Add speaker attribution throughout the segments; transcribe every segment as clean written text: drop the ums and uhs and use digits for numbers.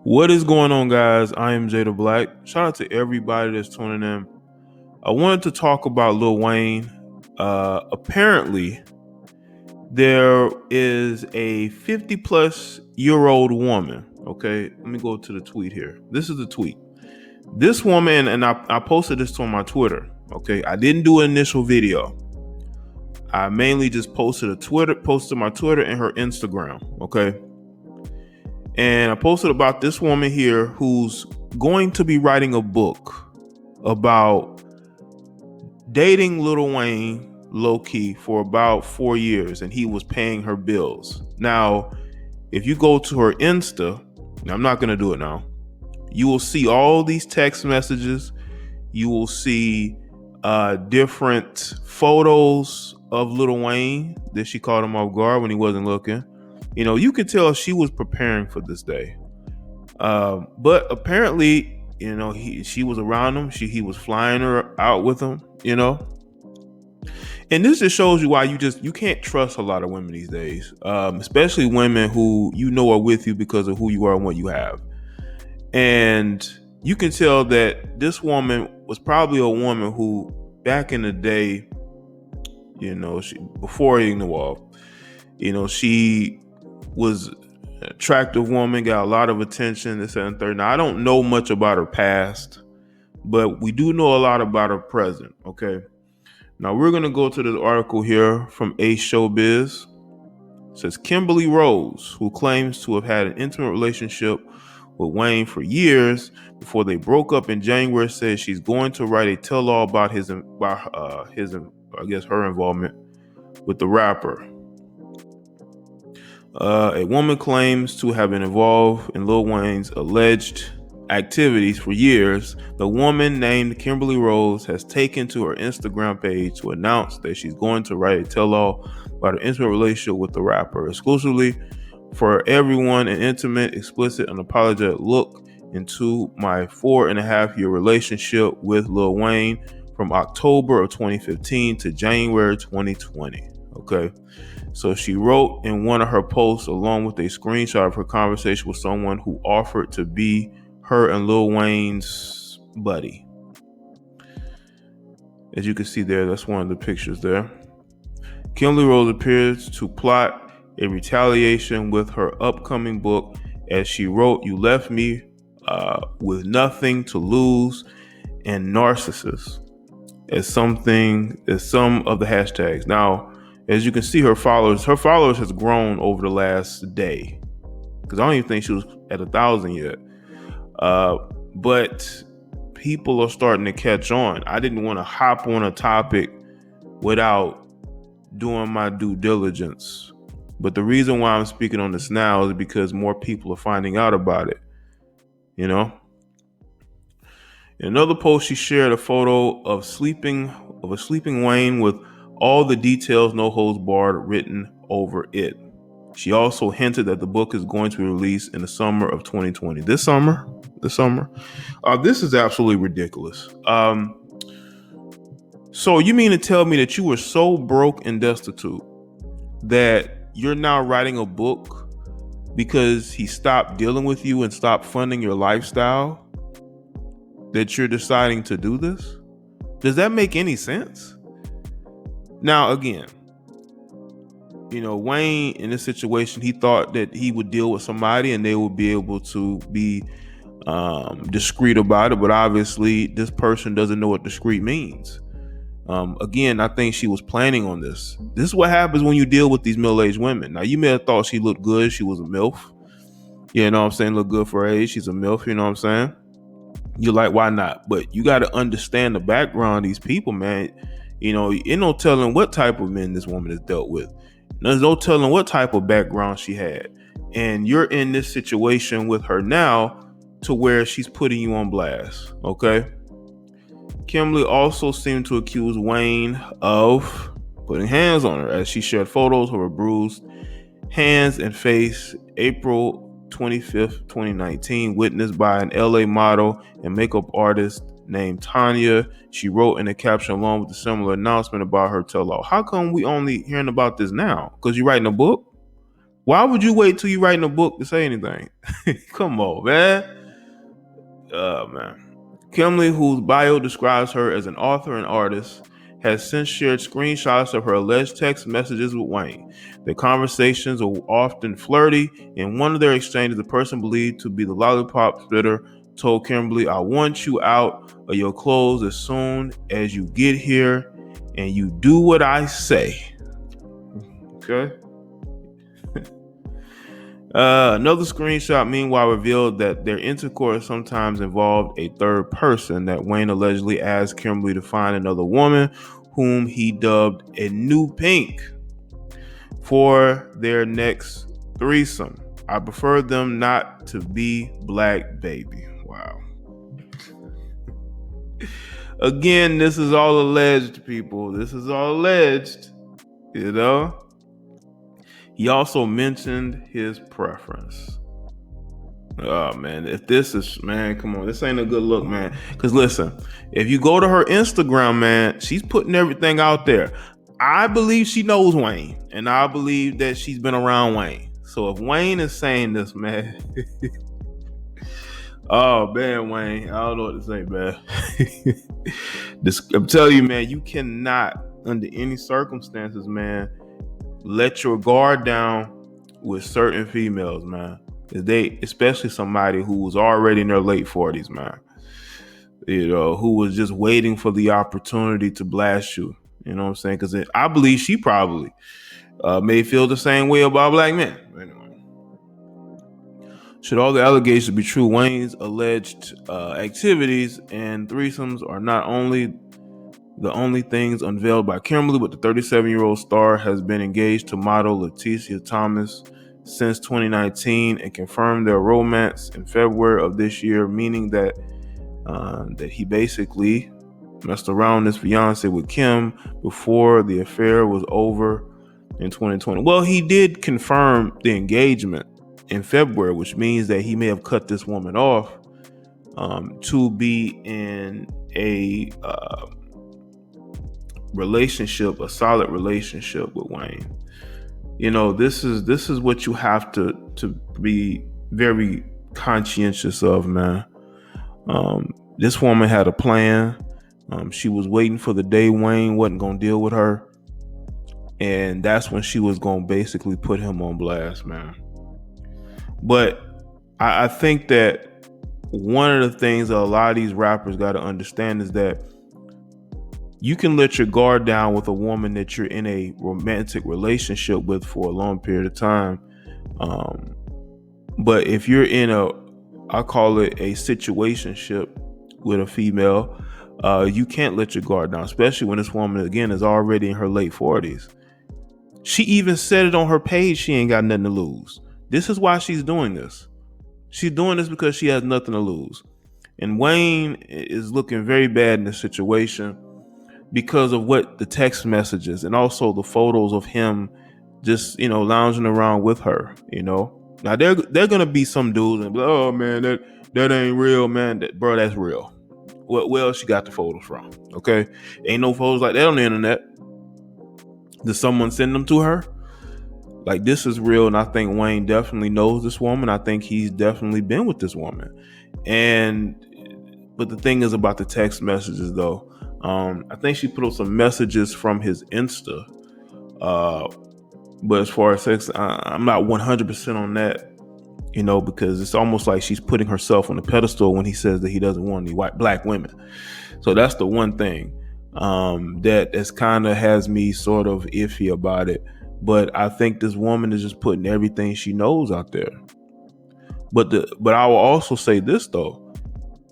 Speaker 1: What is going on, guys? I am Jaye the Black. Shout out to everybody that's tuning in. I wanted to talk about Lil Wayne. Apparently, there is a 50-plus-year-old woman. Okay, let me go to the tweet here. This is the tweet. This woman, and I posted this on my Twitter. Okay, I didn't do an initial video. I mainly just posted my Twitter and her Instagram. Okay. And I posted about this woman here who's going to be writing a book about dating Lil Wayne low-key for about 4 years, and he was paying her bills. Now, if you go to her Insta, I'm not going to do it now, you will see all these text messages. You will see different photos of Lil Wayne that she caught him off guard when he wasn't looking. You know, you could tell she was preparing for this day. But apparently, you know, she was around him. He was flying her out with him, you know. And this just shows you why you can't trust a lot of women these days, especially women who you know are with you because of who you are and what you have. And you can tell that this woman was probably a woman who, back in the day, you know, before hitting the wall, you know, she was an attractive woman, got a lot of attention, this and third. Now, I don't know much about her past, but we do know a lot about her present, okay? Now, we're going to go to this article here from Showbiz. It says, Kimberly Rose, who claims to have had an intimate relationship with Wayne for years before they broke up in January, says she's going to write a tell-all about her involvement with the rapper. A woman claims to have been involved in Lil Wayne's alleged activities for years. The woman, named Kimberly Rose, has taken to her Instagram page to announce that she's going to write a tell-all about her intimate relationship with the rapper, exclusively for everyone, an intimate, explicit, and unapologetic look into my 4.5-year relationship with Lil Wayne from October of 2015 to January 2020. Okay. So she wrote in one of her posts, along with a screenshot of her conversation with someone who offered to be her and Lil Wayne's buddy. As you can see there, that's one of the pictures there. Kimberly Rose appears to plot a retaliation with her upcoming book, as she wrote, "You left me with nothing to lose," and narcissist as some of the hashtags. Now, as you can see, her followers has grown over the last day, because I don't even think she was at 1,000 yet. But people are starting to catch on. I didn't want to hop on a topic without doing my due diligence. But the reason why I'm speaking on this now is because more people are finding out about it. You know? In another post, she shared a photo of a sleeping Wayne with all the details, no holds barred, written over it. She also hinted that the book is going to be released in the summer of 2020. This summer. This is absolutely ridiculous. So you mean to tell me that you were so broke and destitute that you're now writing a book because he stopped dealing with you and stopped funding your lifestyle, that you're deciding to do this? Does that make any sense? Now, again, you know, Wayne, in this situation, he thought that he would deal with somebody and they would be able to be discreet about it. But obviously, this person doesn't know what discreet means. Again, I think she was planning on this. This is what happens when you deal with these middle-aged women. Now, you may have thought she looked good. She was a MILF. You know what I'm saying? Look good for her age. She's a MILF. You know what I'm saying? You're like, why not? But you got to understand the background of these people, man. You know, you're no telling what type of men this woman has dealt with. There's no telling what type of background she had. And you're in this situation with her now to where she's putting you on blast. Okay. Kimberly also seemed to accuse Wayne of putting hands on her, as she shared photos of her bruised hands and face. April 25th, 2019, witnessed by an LA model and makeup artist named Tanya. She wrote in a caption along with a similar announcement about her tell-all. How come we only hearing about this now? Because you're writing a book? Why would you wait till you writing a book to say anything? Come on, man. Man. Kimberly, whose bio describes her as an author and artist, has since shared screenshots of her alleged text messages with Wayne. The conversations are often flirty. In one of their exchanges, the person believed to be the lollipop spitter told Kimberly, "I want you out of your clothes as soon as you get here, and you do what I say." Okay. Another screenshot, meanwhile, revealed that their intercourse sometimes involved a third person, that Wayne allegedly asked Kimberly to find another woman whom he dubbed a new pink for their next threesome. "I prefer them not to be black, baby." Wow. Again, this is all alleged, people. This is all alleged, you know? He also mentioned his preference. Oh man, if this is, man, come on, this ain't a good look, man. Because listen, if you go to her Instagram, man, she's putting everything out there. I believe she knows Wayne, and I believe that she's been around Wayne. So if Wayne is saying this, man, oh man, Wayne, I don't know what to say, man. I'm telling you, man, you cannot, under any circumstances, man, let your guard down with certain females, man. They, especially somebody who was already in their late 40s, man, who was just waiting for the opportunity to blast you. You know what I'm saying? Because I believe she probably may feel the same way about black men. Anyway, should all the allegations be true, Wayne's alleged activities and threesomes are not only the only things unveiled by Kimberly, but the 37-year-old star has been engaged to model Leticia Thomas since 2019 and confirmed their romance in February of this year, meaning that he basically messed around his fiance with Kim before the affair was over in 2020. Well, he did confirm the engagement in February, which means that he may have cut this woman off to be in a relationship, a solid relationship with Wayne. This is what you have to be very conscientious of, man. This woman had a plan. She was waiting for the day Wayne wasn't going to deal with her, and that's when she was going to basically put him on blast, man. But I think that one of the things that a lot of these rappers got to understand is that you can let your guard down with a woman that you're in a romantic relationship with for a long period of time. But if you're in I call it a situationship with a female, you can't let your guard down, especially when this woman, again, is already in her late 40s. She even said it on her page. She ain't got nothing to lose. This is why she's doing this. She's doing this because she has nothing to lose. And Wayne is looking very bad in this situation because of what the text messages and also the photos of him just, lounging around with her, Now they're gonna be some dudes and be like, "Oh man, that ain't real, man." Bro, that's real. Well, she got the photos from. Okay, ain't no photos like that on the internet. Did someone send them to her? Like, this is real, and I think Wayne definitely knows this woman. I think he's definitely been with this woman. But the thing is about the text messages, though. I think she put up some messages from his Insta. But as far as sex, I'm not 100% on that, because it's almost like she's putting herself on a pedestal when he says that he doesn't want any black women. So that's the one thing that kind of has me sort of iffy about it. But I think this woman is just putting everything she knows out there. But I will also say this, though.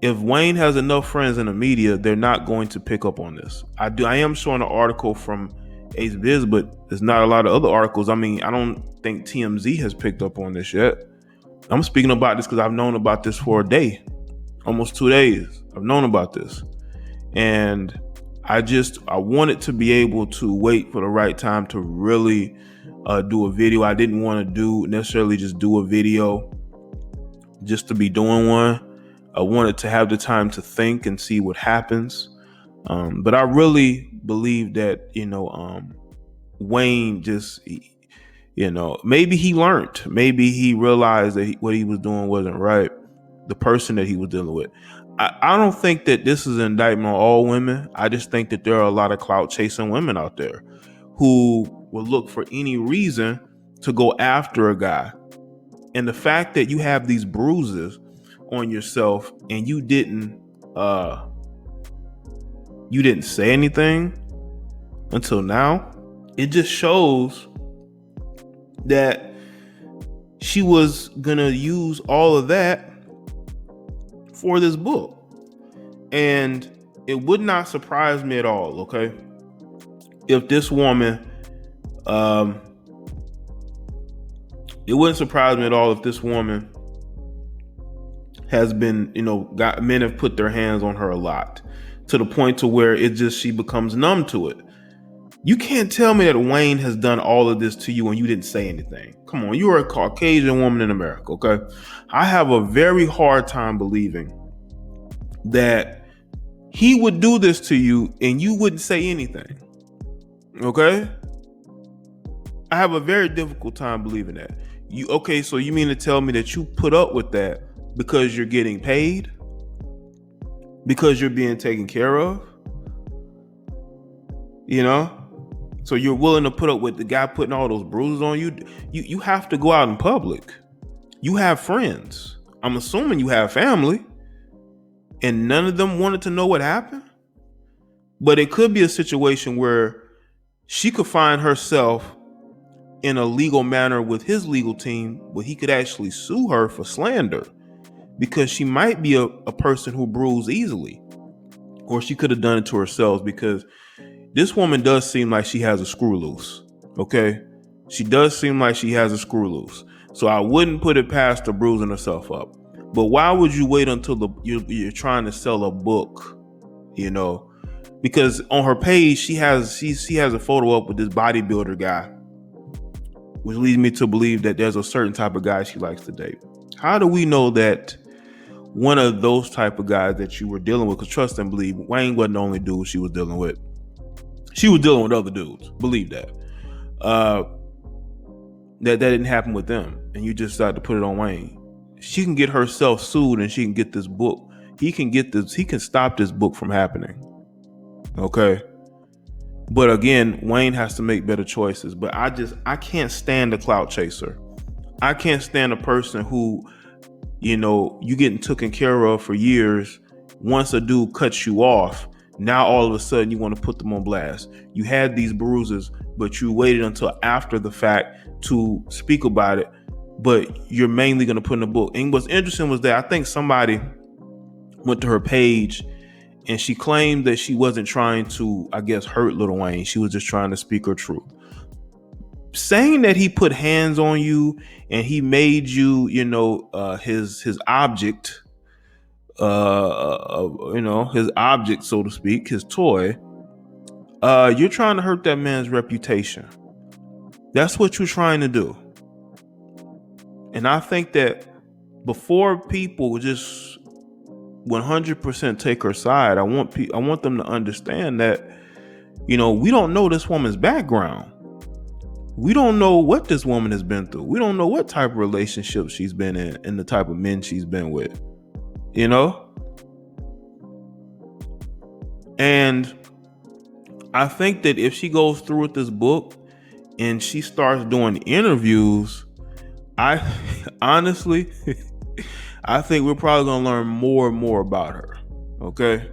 Speaker 1: If Wayne has enough friends in the media, they're not going to pick up on this. I am showing an article from Ace Biz, but there's not a lot of other articles. I mean, I don't think TMZ has picked up on this yet. I'm speaking about this because I've known about this for a day, almost 2 days. I've known about this. And I wanted to be able to wait for the right time to really do a video. I didn't want to necessarily just do a video just to be doing one. I wanted to have the time to think and see what happens. But I really believe that, Wayne Maybe he learned. Maybe he realized that what he was doing wasn't right. The person that he was dealing with. I don't think that this is an indictment on all women. I just think that there are a lot of clout chasing women out there who will look for any reason to go after a guy. And the fact that you have these bruises on yourself and you didn't say anything until now, it just shows that she was gonna use all of that for this book. And it would not surprise me at all, okay, if this woman it wouldn't surprise me at all if this woman has been, men have put their hands on her a lot, to the point to where she becomes numb to it. You can't tell me that Wayne has done all of this to you and you didn't say anything. Come on, you are a Caucasian woman in America, okay? I have a very hard time believing that he would do this to you and you wouldn't say anything, okay? I have a very difficult time believing that. So you mean to tell me that you put up with that because you're getting paid? Because you're being taken care of? So you're willing to put up with the guy putting all those bruises on you? You have to go out in public. You have friends. I'm assuming you have family. And none of them wanted to know what happened? But it could be a situation where she could find herself in a legal manner with his legal team where he could actually sue her for slander, because she might be a person who bruise easily. Or she could have done it to herself, because this woman does seem like she has a screw loose. Okay? She does seem like she has a screw loose. So I wouldn't put it past her bruising herself up. But why would you wait until you're trying to sell a book? Because on her page she has a photo up with this bodybuilder guy, which leads me to believe that there's a certain type of guy she likes to date. How do we know that one of those type of guys that you were dealing with? Because trust and believe, Wayne wasn't the only dude she was dealing with. She was dealing with other dudes. Believe that. That didn't happen with them, and you just decided to put it on Wayne. She can get herself sued, and she can get this book. He can stop this book from happening. Okay. But again, Wayne has to make better choices. But I can't stand a clout chaser. I can't stand a person who, you getting taken care of for years. Once a dude cuts you off, now all of a sudden you want to put them on blast. You had these bruises, but you waited until after the fact to speak about it. But you're mainly going to put in a book. And what's interesting was that I think somebody went to her page and she claimed that she wasn't trying to, hurt Lil Wayne. She was just trying to speak her truth. Saying that he put hands on you and he made you, his object, his object, so to speak, his toy. You're trying to hurt that man's reputation. That's what you're trying to do. And I think that before people just 100% take her side, I want them to understand that, we don't know this woman's background. We don't know what this woman has been through. We don't know what type of relationship she's been in and the type of men she's been with, And I think that if she goes through with this book and she starts doing interviews, I honestly, I think we're probably going to learn more and more about her. Okay.